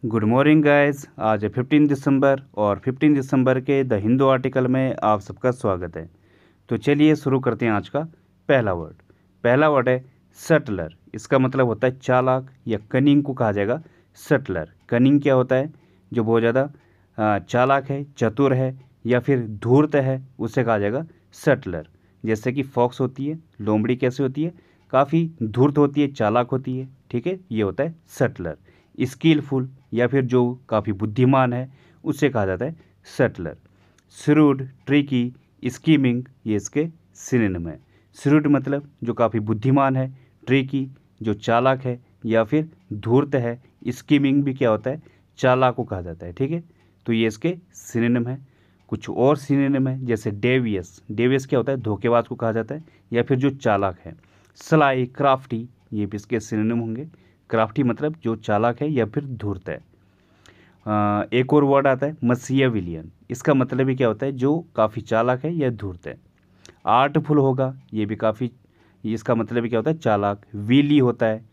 Good morning guys. आज है 15 दिसंबर और 15 दिसंबर के द हिंदू आर्टिकल में आप सबका स्वागत है। तो चलिए शुरू करते हैं आज का पहला वर्ड। पहला वर्ड है सटलर। इसका मतलब होता है चालाक या कनिंग को कहा जाएगा सटलर। कनिंग क्या होता है? जो बहुत ज़्यादा चालाक है, चतुर है या फिर धूर्त है, उसे कहा जाएगा सटलर। जैसे कि फॉक्स होती है, लोमड़ी कैसे होती है? काफ़ी धूर्त होती है, चालाक होती है। ठीक है, ये होता है सटलर। स्किलफुल या फिर जो काफ़ी बुद्धिमान है, उसे कहा जाता है सटलर। श्रूड, ट्रिकी, स्कीमिंग, ये इसके सिनोनिम है। श्रूड मतलब जो काफ़ी बुद्धिमान है, ट्रिकी जो चालाक है या फिर धूर्त है, स्कीमिंग भी क्या होता है? चालाक को कहा जाता है। ठीक है, तो ये इसके सिनोनिम है। कुछ और सिनोनिम है जैसे डेवियस। डेवियस क्या होता है? धोखेबाज को कहा जाता है या फिर जो चालाक है। स्लाई, क्राफ्टी, ये भी इसके सिनोनिम होंगे। क्राफ्टी मतलब जो चालाक है या फिर धूर्त है। एक और वर्ड आता है मसियाविलियन। इसका मतलब ही क्या होता है? जो काफ़ी चालाक है या धूर्त है। आर्टफुल होगा, ये भी काफ़ी, इसका मतलब ही क्या होता है? चालाक। वीली होता है।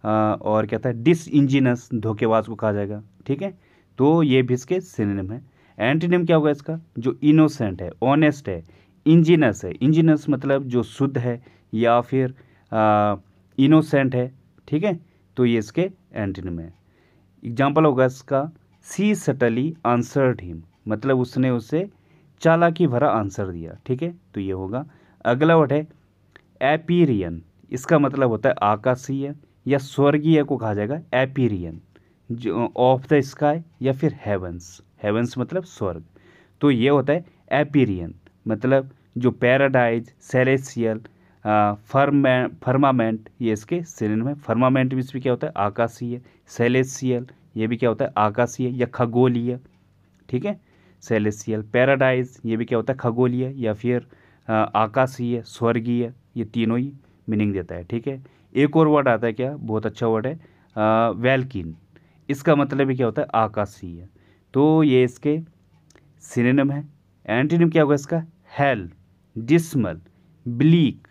और क्या होता है? डिसइंजीनियस, धोखेबाज को कहा जाएगा। ठीक है, तो ये भी इसके सिनोनिम है। एंटीनिम क्या होगा इसका? जो इनोसेंट है, ऑनेस्ट है, इंजीनियस है। इंजीनियस मतलब जो शुद्ध है या फिर इनोसेंट है। ठीक है, तो ये इसके एंटीनिम है। एग्जाम्पल होगा इसका सी सटली आंसर्ड हिम, मतलब उसने उसे चालाकी भरा आंसर दिया। ठीक है, तो ये होगा। अगला वर्ड है एपीरियन। इसका मतलब होता है आकाशीय या स्वर्गीय को कहा जाएगा एपीरियन। जो ऑफ द स्काई या फिर हेवंस। हेवंस मतलब स्वर्ग, तो ये होता है एपीरियन। मतलब जो पैराडाइज, सेलेसियल, फर्मामेंट, ये इसके सिनोनिम है। फर्मामेंट भी इसमें क्या होता है? आकाशीय। सेलेसियल, ये भी क्या होता है? आकाशीय या खगोलीय। ठीक है, सेलेसियल। पैराडाइज, ये भी क्या होता है? खगोलीय या फिर आकाशीय, स्वर्गीय, ये तीनों ही मीनिंग देता है। ठीक है, एक और वर्ड आता है क्या, बहुत अच्छा वर्ड है, वेल्किन। इसका मतलब भी क्या होता है? आकाशीय। तो ये इसके सिनोनिम है। एंटीनिम क्या होगा इसका? हेल, डिसमल, ब्लीक,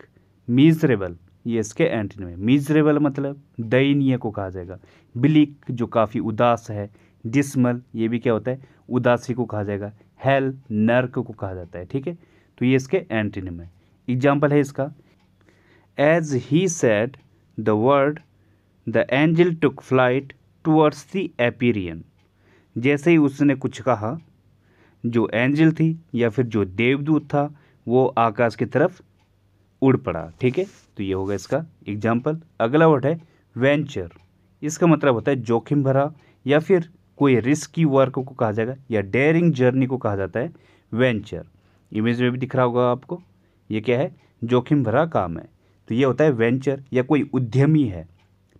मिजरेबल, ये इसके एंटीनिम है। मिजरेबल मतलब दयनीय को कहा जाएगा। ब्लीक जो काफ़ी उदास है। डिसमल, ये भी क्या होता है? उदासी को कहा जाएगा। हेल, नर्क को कहा जाता है। ठीक है, तो ये इसके एंटीनिम है। एग्जाम्पल है इसका as he said the word the angel took flight towards the empyrean. जैसे ही उसने कुछ कहा, जो एंजल थी या फिर जो देवदूत था, वो आकाश की तरफ उड़ पड़ा। ठीक है, तो ये होगा इसका एग्जाम्पल। अगला वर्ड है वेंचर। इसका मतलब होता है जोखिम भरा या फिर कोई रिस्की वर्क को कहा जाएगा या डेयरिंग जर्नी को कहा जाता है वेंचर। इमेज में भी दिख रहा होगा आपको, ये क्या है? जोखिम भरा काम है, तो ये होता है वेंचर या कोई उद्यमी है।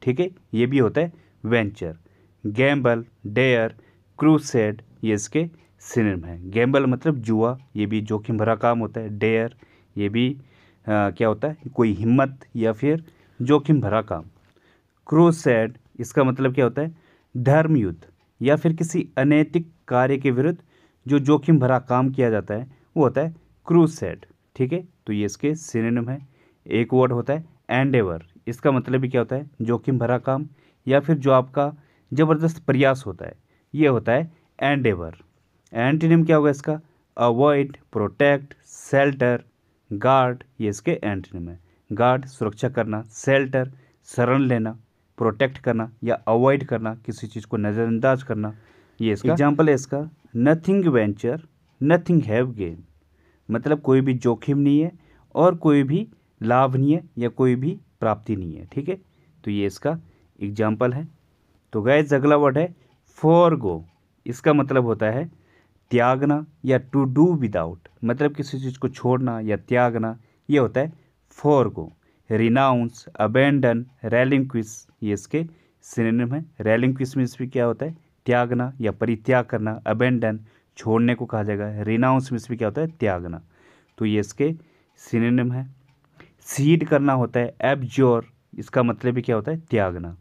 ठीक है, ये भी होता है वेंचर। गैम्बल, डेयर, क्रूसेड, ये इसके सिनोनिम है। गैम्बल मतलब जुआ, ये भी जोखिम भरा काम होता है। डेयर, ये भी क्या होता है? कोई हिम्मत या फिर जोखिम भरा काम। क्रूसेड, इसका मतलब क्या होता है? धर्म युद्ध या फिर किसी अनैतिक कार्य के विरुद्ध जो जोखिम भरा काम किया जाता है, वो होता है क्रूसेड। ठीक है, तो ये इसके सिनोनिम है। एक वर्ड होता है एंडेवर। इसका मतलब भी क्या होता है? जोखिम भरा काम या फिर जो आपका ज़बरदस्त प्रयास होता है, ये होता है एंडेवर। एंटीनिम क्या होगा इसका? अवॉइड, प्रोटेक्ट, शेल्टर, गार्ड, ये इसके एंटीनिम है। गार्ड सुरक्षा करना, शेल्टर शरण लेना, प्रोटेक्ट करना या अवॉइड करना, किसी चीज़ को नज़रअंदाज करना, ये इसका एग्जाम्पल है इसका nothing venture nothing have gain. मतलब कोई भी जोखिम नहीं है और कोई भी लाभ नहीं है या कोई भी प्राप्ति नहीं है। ठीक है, तो ये इसका एग्जाम्पल है। तो गाइस अगला वर्ड है फॉरगो। इसका मतलब होता है त्यागना या टू डू विदाउट, मतलब किसी चीज़ को छोड़ना या त्यागना, ये होता है फॉरगो। रिनाउंस, अबेंडन, रेलिंक्विश, ये इसके सिनोनिम है। रेलिंक्विश में इसमें क्या होता है? त्यागना या परित्याग करना। अबेंडन छोड़ने को कहा जाएगा। रिनाउंस में इसमें क्या होता है? त्यागना, तो ये इसके सिनोनिम है। सीड करना होता है एब्जोर, इसका मतलब भी क्या होता है? त्यागना।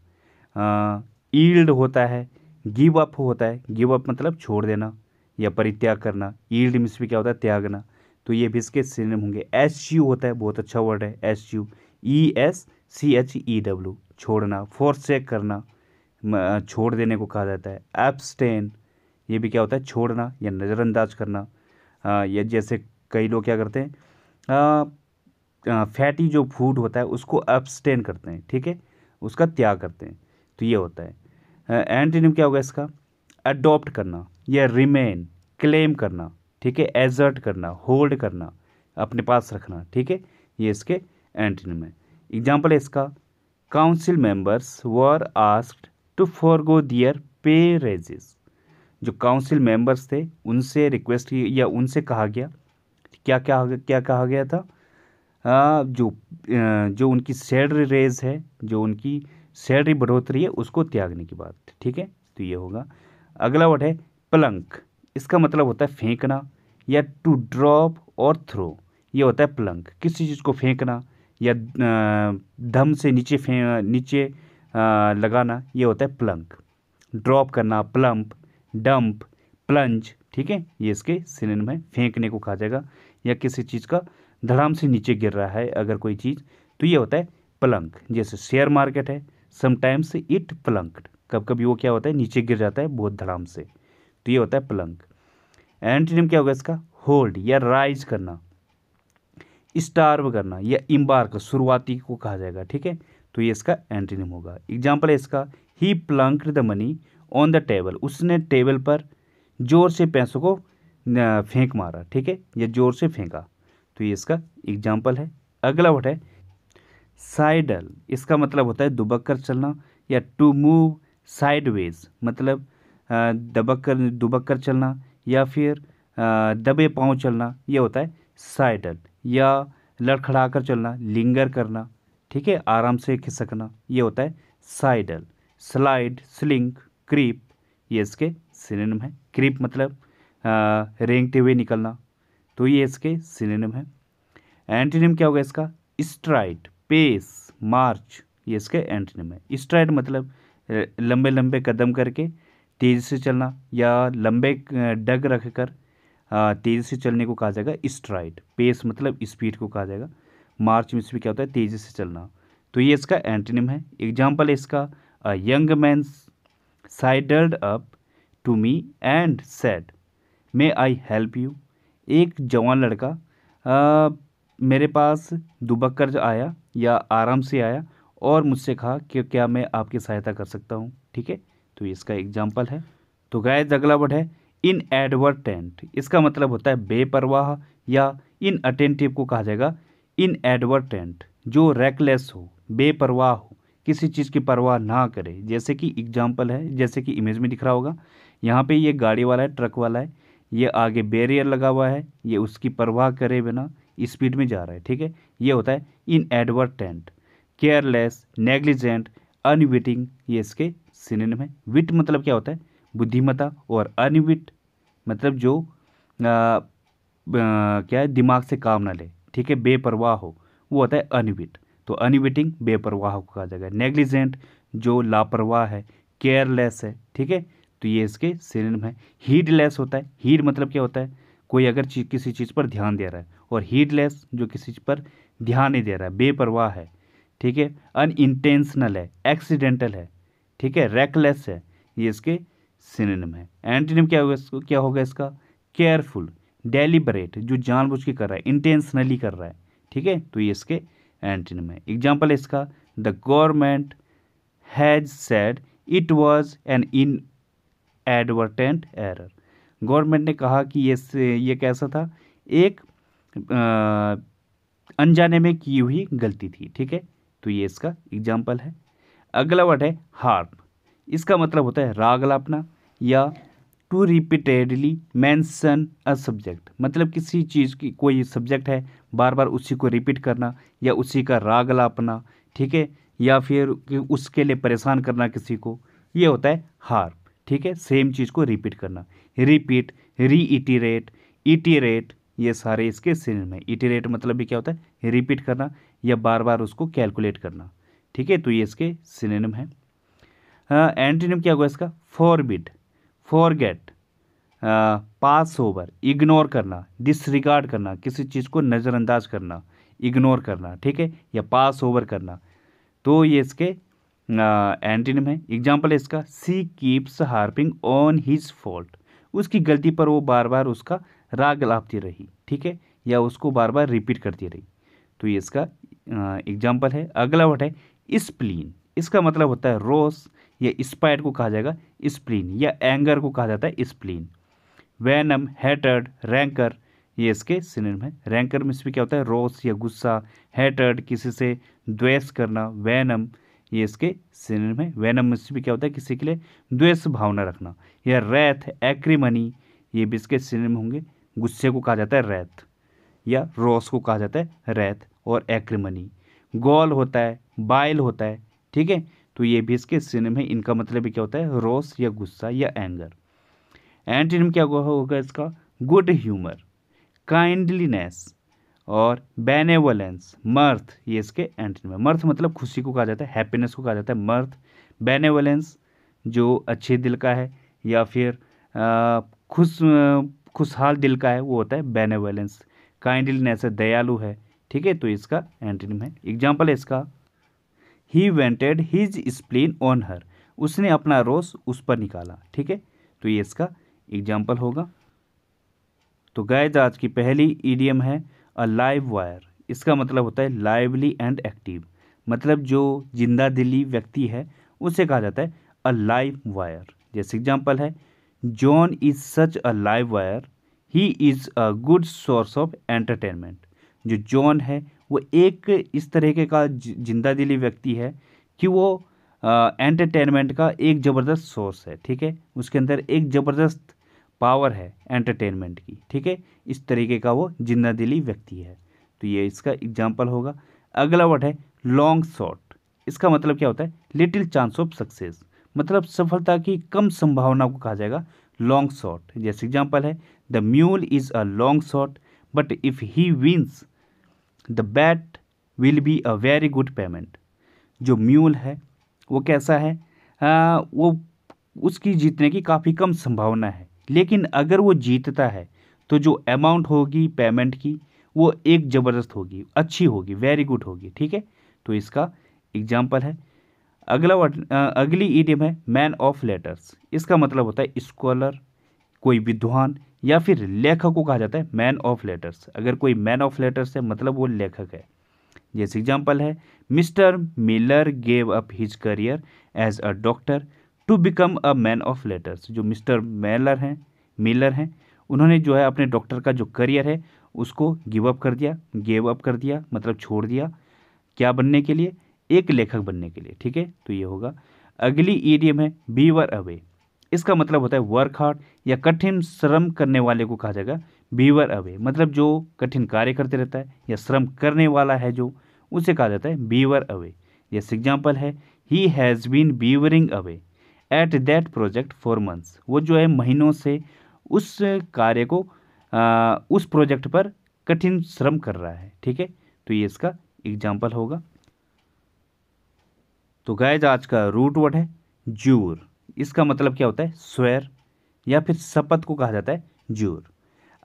ईल्ड होता है, गिव अप होता है। गिव अप मतलब छोड़ देना या परित्याग करना। ईल्ड में इसमें क्या होता है? त्यागना, तो ये भी इसके सिनोनिम होंगे। एस यू होता है, बहुत अच्छा वर्ड है एस यू, ESCHEW, छोड़ना। फोरसेक करना, छोड़ देने को कहा जाता है। एब्सटेन, ये भी क्या होता है, छोड़ना या नज़रअंदाज करना। या जैसे कई लोग क्या करते हैं, फैटी जो फूड होता है उसको एब्सटेन करते हैं, ठीक है, उसका त्याग करते हैं, तो ये होता है। एंटीनिम क्या होगा इसका, अडॉप्ट करना या रिमेन, क्लेम करना, ठीक है, एजर्ट करना, होल्ड करना, अपने पास रखना, ठीक है, ये इसके एंटीनिम है। एग्जाम्पल है इसका, council members were asked to forgo their pay raises. जो काउंसिल मेंबर्स थे उनसे रिक्वेस्ट की या उनसे कहा गया, क्या कहा गया था, जो उनकी सैलरी रेज है, जो उनकी सैलरी बढ़ोतरी है, उसको त्यागने की बात, ठीक है, तो ये होगा। अगला वर्ड है प्लंक। इसका मतलब होता है फेंकना या टू ड्रॉप और थ्रो, ये होता है प्लंक, किसी चीज़ को फेंकना या धम से नीचे लगाना, ये होता है प्लंक। ड्रॉप करना, प्लम्प, डंप, प्लंज, ठीक है, ये इसके सिनोनिम है। फेंकने को कहा जाएगा या किसी चीज़ का धड़ाम से नीचे गिर रहा है अगर कोई चीज़, तो ये होता है प्लंक। जैसे शेयर मार्केट है, समटाइम्स इट प्लंक्ड, कब कभी वो क्या होता है, नीचे गिर जाता है बहुत धड़ाम से, तो ये होता है प्लंक। एंटीनिम क्या होगा इसका, होल्ड या राइज करना, स्टार्व करना या इम्बार्क, शुरुआती को कहा जाएगा, ठीक है, तो ये इसका एंटीनिम होगा। एग्जाम्पल है इसका, he plunked the money on the table, उसने टेबल पर जोर से पैसों को फेंक मारा, ठीक है, या जोर से फेंका, तो ये इसका एग्जाम्पल है। अगला वर्ड है साइडल। इसका मतलब होता है दुबक कर चलना या टू मूव साइडवेज, मतलब दुबक कर चलना या फिर दबे पांव चलना, ये होता है साइडल। या लड़खड़ा कर चलना, लिंगर करना, ठीक है, आराम से खिसकना, ये होता है साइडल। स्लाइड, स्लिंक, क्रीप, ये इसके सिनोनिम है। क्रीप मतलब रेंगते हुए निकलना, तो ये इसके सिनोनिम है। एंटीनिम क्या होगा इसका, स्ट्राइड, पेस, मार्च, ये इसके एंटीनिम है। स्ट्राइड मतलब लंबे लंबे कदम करके तेज़ी से चलना या लंबे डग रख कर तेज़ी से चलने को कहा जाएगा स्ट्राइड। पेस मतलब स्पीड को कहा जाएगा। मार्च में भी क्या होता है, तेज़ी से चलना, तो ये इसका एंटीनिम है। एग्जाम्पल है इसका, a young man sidled up to me and said may I help you. एक जवान लड़का मेरे पास दुबक कर आया या आराम से आया और मुझसे कहा कि क्या मैं आपकी सहायता कर सकता हूँ, ठीक है, तो इसका एग्जाम्पल है। तो गाइस अगला वर्ड है इनएडवर्टेंट। इसका मतलब होता है बेपरवाह या इनअटेंटिव को कहा जाएगा इनएडवर्टेंट, जो रेकलेस हो, बेपरवाह हो, किसी चीज़ की परवाह ना करे। जैसे कि एग्जाम्पल है, जैसे कि इमेज में दिख रहा होगा, यहाँ पे ये गाड़ी वाला है, ट्रक वाला है, ये आगे बैरियर लगा हुआ है, ये उसकी परवाह करे बिना स्पीड में जा रहा है, ठीक है, ये होता है इनएडवर्टेंट। केयरलेस, नेग्लिजेंट, अनविटिंग, ये इसके सिनोनिम है। विट मतलब क्या होता है, बुद्धिमत्ता, और अनविट मतलब जो क्या है, दिमाग से काम ना ले, ठीक है, बेपरवाह हो, वो होता है अनविट। तो अनविटिंग बेपरवाह को कहा जाएगा। नेग्लिजेंट जो लापरवाह है, केयरलेस है, ठीक है, तो ये इसके सिनोनिम है। हीडलेस होता है, हीड मतलब क्या होता है, कोई अगर किसी चीज़ पर ध्यान दे रहा है, और हीडलेस जो किसी चीज़ पर ध्यान नहीं दे रहा है, बेपरवाह है, ठीक है, अनइंटेंशनल है, एक्सीडेंटल है, ठीक है, रेकलेस है, ये इसके सिनोनिम है। एंटीनिम क्या होगा इसका, केयरफुल, डेलिबरेट, जो जानबूझ के कर रहा है, इंटेंशनली कर रहा है, ठीक है, तो ये इसके एंटीनिम है। एग्जाम्पल है इसका, the government has said it was an inadvertent error. Government ने कहा कि ये कैसा था, एक अनजाने में की हुई गलती थी, ठीक है, तो ये इसका एग्जाम्पल है। अगला वर्ड है हार्प। इसका मतलब होता है राग अलापना या to repeatedly mention a subject, मतलब किसी चीज़ की कोई सब्जेक्ट है, बार बार उसी को रिपीट करना या उसी का राग अलापना, ठीक है, या फिर उसके लिए परेशान करना किसी को, ये होता है हार्प, ठीक है, सेम चीज़ को रिपीट करना। रिपीट, रीइटिरेट, इटिरेट, ये सारे इसके सिनोनिम है। इटिरेट मतलब भी क्या होता है, रिपीट करना या बार बार उसको कैलकुलेट करना, ठीक है, तो ये इसके सिनोनिम है। एंटीनिम क्या होगा इसका, फॉरबिड, फॉरगेट, पास ओवर, इग्नोर करना, डिसरिगार्ड करना, किसी चीज़ को नज़रअंदाज करना, इग्नोर करना, ठीक है, या पास ओवर करना, तो ये इसके एंटीनिम है। एग्जाम्पल है इसका, she keeps harping on his fault, उसकी गलती पर वो बार बार उसका राग लापती रही, ठीक है, या उसको बार बार रिपीट करती रही। तो ये इसका एग्जाम्पल है। अगला वर्ड है स्प्लीन, इसका मतलब होता है रोष, या स्पाइट को कहा जाएगा स्प्लीन, या एंगर को कहा जाता है स्प्लीन। वैनम, हैटर्ड, रैंकर, ये इसके सिनोनिम है। रैंकर में इसमें क्या होता है, रोष या गुस्सा। हैटर्ड, किसी से द्वेष करना। वैनम, ये इसके सिनोनिम है। वैनम में इसमें क्या होता है, किसी के लिए द्वेष भावना रखना। या रैथ, एक्रीमनी, ये भी इसके सिनोनिम होंगे। गुस्से को कहा जाता है रैथ, या रोष को कहा जाता है रैथ, और एक्रीमनी। गॉल होता है, बाइल होता है, ठीक है, तो ये भी इसके सिनोनिम है। इनका मतलब भी क्या होता है, रोष या गुस्सा या एंगर। एंटीनिम क्या होगा इसका, गुड ह्यूमर, काइंडलीनेस और बेनेवोलेंस। मर्थ, ये इसके एंटीनिम है। मर्थ मतलब खुशी को कहा जाता है, हैप्पीनेस को कहा जाता है मर्थ। बेनेवोलेंस जो अच्छे दिल का है, या फिर खुशहाल दिल का है, वो होता है बेनेवोलेंस। काइंडलीनेस है, दयालु है, ठीक है, तो इसका एंटीनिम है। एग्जाम्पल है इसका, he vented his spleen on her, उसने अपना रोष उस पर निकाला, ठीक है, तो ये इसका एग्जाम्पल होगा। तो गाइस आज की पहली ईडियम है अ लाइव वायर, इसका मतलब होता है लाइवली एंड एक्टिव, मतलब जो जिंदा दिली व्यक्ति है उसे कहा जाता है अ लाइव वायर। जैसे एग्जाम्पल है, John is such a live wire, he is a good source of entertainment. जो जॉन है वो एक इस तरीके का जिंदा दिली व्यक्ति है कि वो एंटरटेनमेंट का एक ज़बरदस्त सोर्स है, ठीक है, उसके अंदर एक ज़बरदस्त पावर है एंटरटेनमेंट की, ठीक है, इस तरीके का वो जिंदा दिली व्यक्ति है, तो ये इसका एग्जाम्पल होगा। अगला वर्ड है लॉन्ग शॉट, इसका मतलब क्या होता है, लिटिल चांस ऑफ सक्सेस, मतलब सफलता की कम संभावना को कहा जाएगा लॉन्ग शॉट। जैसे एग्जाम्पल है, the mule is a long shot but if he wins the bet will be a very good payment. जो म्यूल है वो कैसा है, वो उसकी जीतने की काफ़ी कम संभावना है, लेकिन अगर वो जीतता है तो जो अमाउंट होगी पेमेंट की वो एक ज़बरदस्त होगी, अच्छी होगी, वेरी गुड होगी, ठीक है, तो इसका एग्जाम्पल है। अगला वर्ड अगली ईडियम है मैन ऑफ लेटर्स, इसका मतलब होता है स्कॉलर, कोई विद्वान या फिर लेखक को कहा जाता है मैन ऑफ लेटर्स। अगर कोई मैन ऑफ लेटर्स है मतलब वो लेखक है। जैसे एग्जाम्पल है, mister Miller gave up his career as a doctor to become a man of letters. जो मिस्टर मिलर हैं उन्होंने जो है अपने डॉक्टर का जो करियर है उसको गिव अप कर दिया, गेव अप कर दिया मतलब छोड़ दिया, क्या बनने के लिए, एक लेखक बनने के लिए, ठीक है, तो ये होगा। अगली ईडियम है बीवर अवे, इसका मतलब होता है वर्क हार्ड या कठिन श्रम करने वाले को कहा जाएगा बीवर अवे, मतलब जो कठिन कार्य करते रहता है या श्रम करने वाला है जो, उसे कहा जाता है बीवर अवे। जैसे एग्जाम्पल है, he has been beavering away at that project for months, वो जो है महीनों से उस कार्य को उस प्रोजेक्ट पर कठिन श्रम कर रहा है, ठीक है, तो ये इसका एग्जाम्पल होगा। तो गाइस आज का रूट वर्ड है जूर, इसका मतलब क्या होता है, स्वेर या फिर शपथ को कहा जाता है जूर।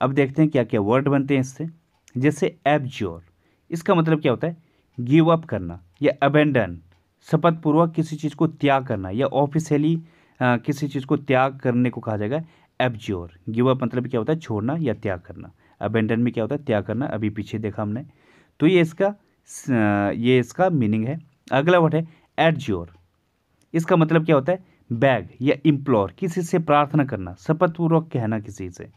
अब देखते हैं क्या क्या वर्ड बनते हैं इससे। जैसे एब्ज्योर, इसका मतलब क्या होता है, गिव अप करना या अबेंडन, शपथ पूर्वक किसी चीज़ को त्याग करना या ऑफिशियली किसी चीज़ को त्याग करने को कहा जाएगा एब्ज्योर। गिव अप मतलब क्या होता है, छोड़ना या त्याग करना। अबेंडन में क्या होता है, त्याग करना, अभी पीछे देखा हमने, तो ये इसका मीनिंग है। अगला वर्ड है एडज्योर, इसका मतलब क्या होता है, बैग या इम्प्लोर, किसी से प्रार्थना करना, शपथपूर्वक कहना किसी से,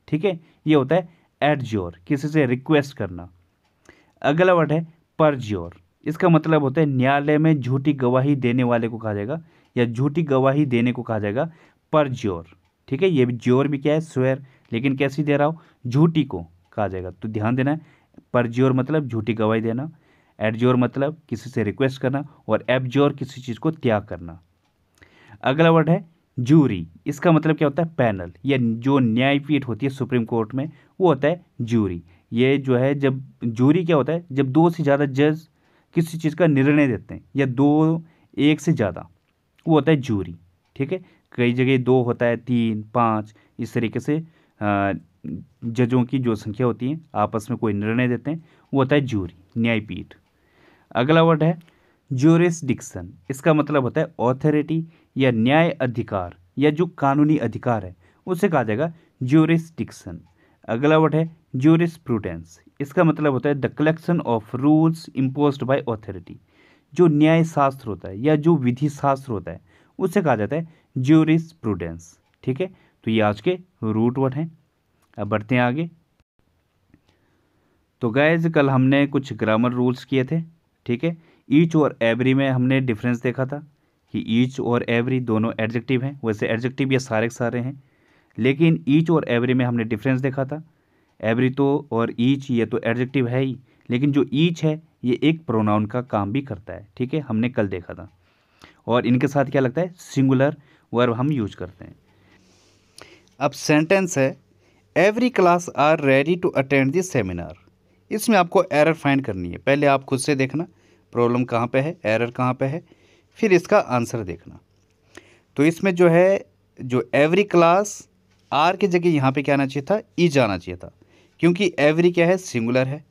ठीक है, ये होता है एडज्योर, किसी से रिक्वेस्ट करना। अगला वर्ड है परज्योर, इसका मतलब होता है न्यायालय में झूठी गवाही देने वाले को कहा जाएगा या झूठी गवाही देने को कहा जाएगा परज्योर, ठीक है, ये भी ज्योर भी क्या है, स्वेर, लेकिन कैसी दे रहा हो, झूठी को कहा जाएगा, तो ध्यान देना है, परज्योर मतलब झूठी गवाही देना, एडज्योर मतलब किसी से रिक्वेस्ट करना, और एब्ज्योर किसी चीज़ को त्याग करना। अगला वर्ड है जूरी, इसका मतलब क्या होता है, पैनल या जो न्यायपीठ होती है सुप्रीम कोर्ट में वो होता है जूरी। ये जो है, जब जूरी क्या होता है, जब दो से ज़्यादा जज किसी चीज़ का निर्णय देते हैं या दो एक से ज़्यादा, वो होता है जूरी, ठीक है, कई जगह दो होता है, तीन, पाँच, इस तरीके से जजों की जो संख्या होती है आपस में कोई निर्णय देते हैं वो होता है जूरी, न्यायपीठ। अगला वर्ड है ज्यूरिसडिक्शन, इसका मतलब होता है ऑथोरिटी या न्याय अधिकार या जो कानूनी अधिकार है उसे कहा जाएगा ज्यूरिसडिक्शन। अगला वर्ड है ज्यूरिस्प्रूडेंस, इसका मतलब होता है the collection of rules imposed by authority. जो न्याय शास्त्र होता है या जो विधि शास्त्र होता है उसे कहा जाता है ज्यूरिस्प्रूडेंस। ठीक है, तो ये आज के रूट वर्ड हैं। अब बढ़ते हैं आगे। तो गाइस कल हमने कुछ ग्रामर रूल्स किए थे। ठीक है, ईच और एवरी में हमने डिफरेंस देखा था कि ईच और एवरी दोनों एडजेक्टिव हैं। वैसे एडजेक्टिव ये सारे के सारे हैं, लेकिन ईच और एवरी में हमने डिफरेंस देखा था। एवरी तो और ईच ये तो एडजेक्टिव है ही, लेकिन जो ईच है ये एक प्रोनाउन का काम भी करता है। ठीक है, हमने कल देखा था। और इनके साथ क्या लगता है, सिंगुलर वर्ब हम यूज करते हैं। अब सेंटेंस है every class are ready to attend this seminar. इसमें आपको एरर फाइंड करनी है। पहले आप खुद से देखना प्रॉब्लम कहाँ पे है, एरर कहाँ पे है, फिर इसका आंसर देखना। तो इसमें जो है, जो एवरी क्लास आर की जगह यहाँ पे क्या आना चाहिए था, इज आना चाहिए था, क्योंकि एवरी क्या है, सिंगुलर है।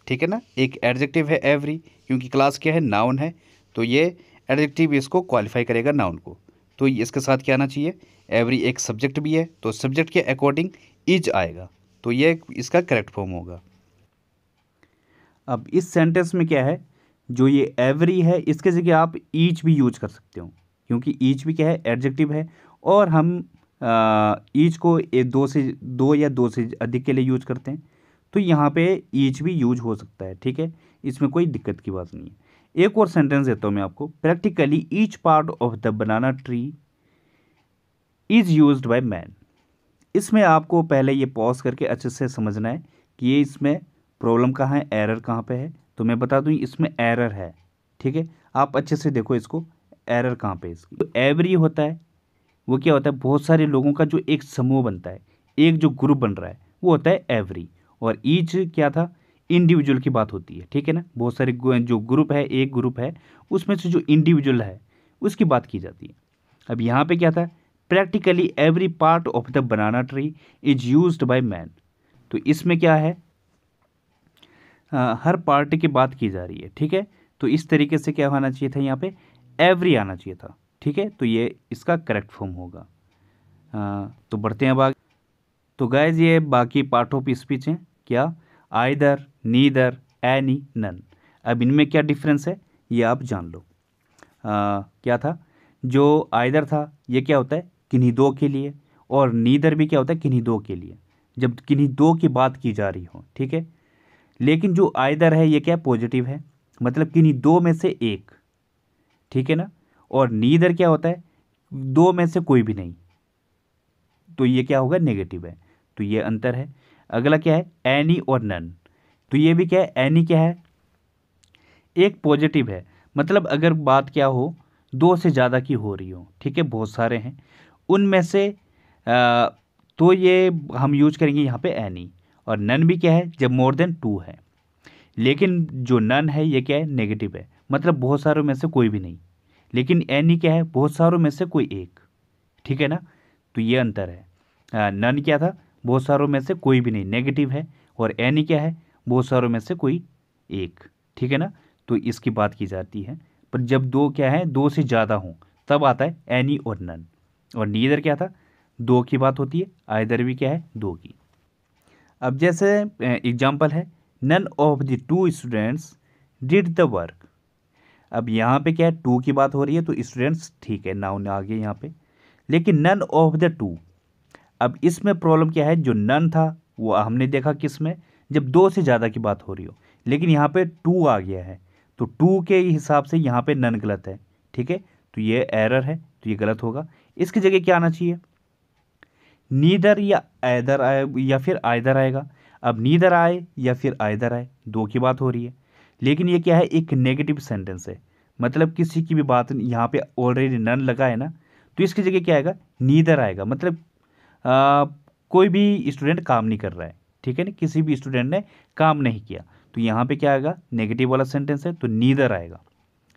ठीक है ना, एक एडजेक्टिव है एवरी, क्योंकि क्लास क्या है, नाउन है, तो ये एडजेक्टिव इसको क्वालिफाई करेगा नाउन को। तो इसके साथ क्या आना चाहिए, एवरी एक सब्जेक्ट भी है, तो सब्जेक्ट के अकॉर्डिंग इज आएगा, तो ये इसका करेक्ट फॉर्म होगा। अब इस सेंटेंस में क्या है, जो ये एवरी है इसके जगह आप ईच भी यूज कर सकते हो, क्योंकि ईच भी क्या है, एडजेक्टिव है, और हम ईच को दो या दो से अधिक के लिए यूज करते हैं, तो यहाँ पे ईच भी यूज हो सकता है। ठीक है, इसमें कोई दिक्कत की बात नहीं है। एक और सेंटेंस देता हूँ मैं आपको, practically each part of the banana tree is used by man. इसमें आपको पहले ये पॉज करके अच्छे से समझना है कि ये इसमें प्रॉब्लम कहाँ है, एरर कहाँ पे है। तो मैं बता दूँ इसमें एरर है। ठीक है, आप अच्छे से देखो इसको, एरर कहाँ पे है इसकी। तो एवरी होता है वो क्या होता है, बहुत सारे लोगों का जो एक समूह बनता है, एक जो ग्रुप बन रहा है वो होता है एवरी। और ईच क्या था, इंडिविजुअल की बात होती है। ठीक है ना, बहुत सारे जो ग्रुप है, एक ग्रुप है उसमें से जो इंडिविजुअल है उसकी बात की जाती है। अब यहाँ पे क्या था, practically every part of the banana tree is used by man. तो इसमें क्या है, हर पार्ट की बात की जा रही है। ठीक है, तो इस तरीके से क्या होना चाहिए था, यहाँ पे एवरी आना चाहिए था। ठीक है, तो ये इसका करेक्ट फॉर्म होगा। तो बढ़ते हैं अब आगे। तो गाइज ये बाकी पार्ट ऑफ स्पीच हैं, क्या, आइदर, नीदर, एनी, नन। अब इनमें क्या डिफरेंस है ये आप जान लो। क्या था, जो आइदर था ये क्या होता है, किन्हीं दो के लिए, और नीदर भी क्या होता है, किन्हीं दो के लिए, जब किन्हीं दो की बात की जा रही हो। ठीक है, लेकिन जो आइदर है ये क्या पॉजिटिव है, मतलब किन्हीं दो में से एक। ठीक है ना, और नीदर क्या होता है, दो में से कोई भी नहीं, तो ये क्या होगा, नेगेटिव है। तो ये अंतर है। अगला क्या है, एनी और नन। तो ये भी क्या है, एनी क्या है, एक पॉजिटिव है, मतलब अगर बात क्या हो, दो से ज़्यादा की हो रही हो, ठीक है, बहुत सारे हैं उनमें से, तो ये हम यूज करेंगे यहाँ पे एनी। और नन भी क्या है, जब मोर देन टू है। लेकिन जो नन है ये क्या है, नेगेटिव है, मतलब बहुत सारों में से कोई भी नहीं। लेकिन एनी क्या है, बहुत सारों में से कोई एक। ठीक है ना, तो ये अंतर है। नन क्या था, बहुत सारों में से कोई भी नहीं, नेगेटिव है, और एनी क्या है, बहुत सारों में से कोई एक। ठीक है ना, तो इसकी बात की जाती है। पर जब दो क्या है, दो से ज़्यादा हों तब आता है एनी और नन। और नीदर क्या था, दो की बात होती है, आइदर भी क्या है, दो की। अब जैसे एग्जाम्पल है, none of the two students did the work. अब यहाँ पे क्या है, टू की बात हो रही है, तो स्टूडेंट्स ठीक है, नाउन आ गए यहाँ पे, लेकिन नन ऑफ द टू। अब इसमें प्रॉब्लम क्या है, जो नन था वो हमने देखा किस में, जब दो से ज़्यादा की बात हो रही हो, लेकिन यहाँ पे टू आ गया है, तो टू के हिसाब से यहाँ पे नन गलत है। ठीक है, तो ये एरर है, तो ये गलत होगा। इसकी जगह क्या आना चाहिए, नीदर या आइदर आए, या फिर आइदर आएगा। अब नीदर आए या फिर आइदर आए, दो की बात हो रही है, लेकिन ये क्या है, एक नेगेटिव सेंटेंस है, मतलब किसी की भी बात, यहाँ पे ऑलरेडी नन लगा है ना, तो इसकी जगह क्या आएगा, नीदर आएगा, मतलब कोई भी स्टूडेंट काम नहीं कर रहा है। ठीक है ना, किसी भी स्टूडेंट ने काम नहीं किया, तो यहाँ पे क्या आएगा, नेगेटिव वाला सेंटेंस है, तो नीदर आएगा।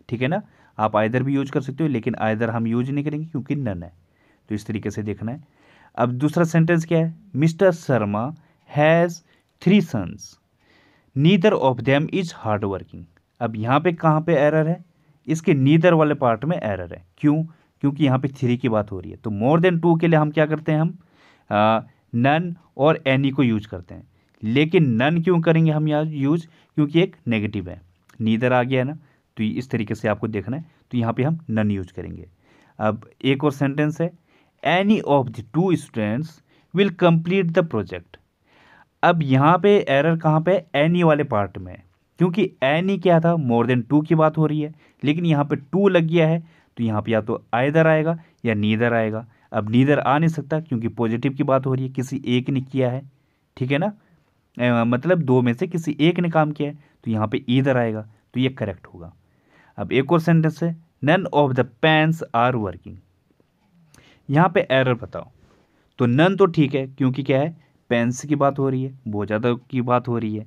ठीक है ना, आप आइदर भी यूज कर सकते हो, लेकिन आइदर हम यूज नहीं करेंगे क्योंकि नन है। तो इस तरीके से देखना है। अब दूसरा सेंटेंस क्या है, mister Sharma has 3 sons, neither of them is hard working. अब यहाँ पे कहाँ पे एरर है, इसके नीदर वाले पार्ट में एरर है। क्यों? क्योंकि यहाँ पे 3 की बात हो रही है। तो मोर देन 2 के लिए हम क्या करते हैं, हम नन और एनी को यूज करते हैं। लेकिन नन क्यों करेंगे हम यहाँ यूज? क्योंकि एक नेगेटिव है, नीदर आ गया है ना, तो इस तरीके से आपको देखना है। तो यहाँ पे हम नन यूज करेंगे। अब एक और सेंटेंस है, any of the 2 students will complete the project. अब यहाँ पे एरर कहाँ पे? एनी वाले पार्ट में, क्योंकि एनी क्या था, मोर देन 2 की बात हो रही है, लेकिन यहाँ पे 2 लग गया है, तो यहाँ पे या तो आइदर आएगा या नीदर आएगा। अब नीदर आ नहीं सकता क्योंकि पॉजिटिव की बात हो रही है, किसी एक ने किया है, ठीक है ना, मतलब 2 में से किसी एक ने काम किया है, तो यहाँ पे ईदर आएगा, तो ये करेक्ट होगा। अब एक और सेंटेंस है, none of the pens are working. यहाँ पे एरर बताओ। तो नन तो ठीक है, क्योंकि क्या है, पेन्स की बात हो रही है, बहुत ज़्यादा की बात हो रही है,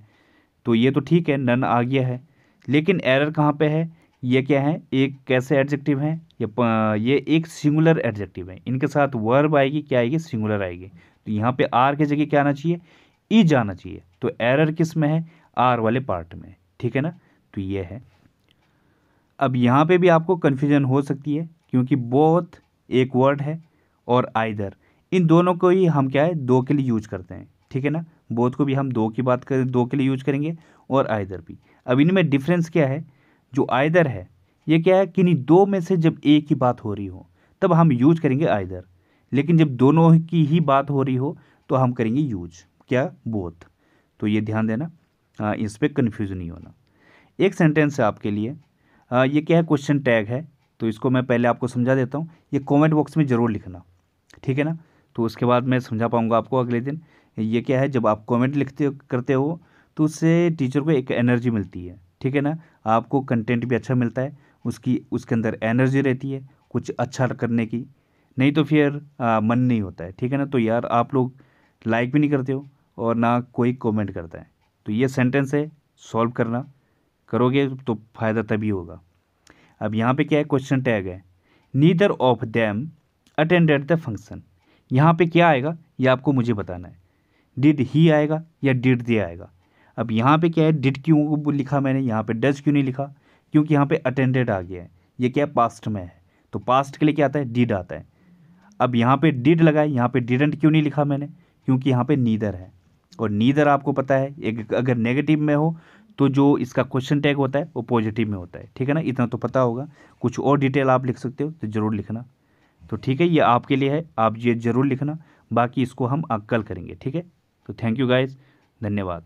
तो ये तो ठीक है, नन आ गया है। लेकिन एरर कहाँ पे है? ये क्या है, एक कैसे एडजेक्टिव है, ये एक सिंगुलर एडजेक्टिव है, इनके साथ वर्ब आएगी, क्या आएगी, सिंगुलर आएगी। तो यहाँ पे आर की जगह क्या आना चाहिए, ई जाना चाहिए। तो एरर किस में है? आर वाले पार्ट में, ठीक है ना, तो ये है। अब यहाँ पे भी आपको कन्फ्यूजन हो सकती है, क्योंकि बोथ एक वर्ड है और आइदर, इन दोनों को ही हम क्या है, 2 के लिए यूज करते हैं, ठीक है ना। बोथ को भी हम 2 की बात करें, 2 के लिए यूज करेंगे, और आइदर भी। अब इनमें डिफरेंस क्या है? जो आइदर है ये क्या है, किन्हीं 2 में से जब एक की बात हो रही हो तब हम यूज करेंगे आइदर, लेकिन जब दोनों की ही बात हो रही हो तो हम करेंगे यूज क्या, बोथ। तो ये ध्यान देना, इस पर कन्फ्यूज नहीं होना। एक सेंटेंस है आपके लिए, ये क्या है, क्वेश्चन टैग है, तो इसको मैं पहले आपको समझा देता हूँ। ये कमेंट बॉक्स में ज़रूर लिखना, ठीक है ना, तो उसके बाद मैं समझा पाऊँगा आपको अगले दिन। ये क्या है, जब आप कमेंट लिखते करते हो तो उससे टीचर को एक एनर्जी मिलती है, ठीक है ना, आपको कंटेंट भी अच्छा मिलता है, उसके अंदर एनर्जी रहती है कुछ अच्छा करने की। नहीं तो फिर मन नहीं होता है, ठीक है ना। तो यार आप लोग लाइक भी नहीं करते हो और ना कोई कमेंट करता है। तो ये सेंटेंस है, सॉल्व करना, करोगे तो फ़ायदा तभी होगा। अब यहाँ पे क्या है, क्वेश्चन टैग है, neither of them attended the function. यहाँ पे क्या आएगा ये आपको मुझे बताना है, डिड ही आएगा या डिड दे आएगा। अब यहाँ पे क्या है, डिड क्यों लिखा मैंने, यहाँ पे डज क्यों नहीं लिखा? क्योंकि यहाँ पे अटेंडेड आ गया है, ये क्या है, पास्ट में है, तो पास्ट के लिए क्या आता है, डिड आता है। अब यहाँ पे डिड लगा है, यहाँ पे डिडंट क्यों नहीं लिखा मैंने? क्योंकि यहाँ पे नीदर है, और नीदर आपको पता है एक अगर नेगेटिव में हो तो जो इसका क्वेश्चन टैग होता है वो पॉजिटिव में होता है, ठीक है ना, इतना तो पता होगा। कुछ और डिटेल आप लिख सकते हो तो ज़रूर लिखना। तो ठीक है, ये आपके लिए है, आप ये ज़रूर लिखना, बाकी इसको हम कल करेंगे, ठीक है। तो थैंक यू गाइज, धन्यवाद।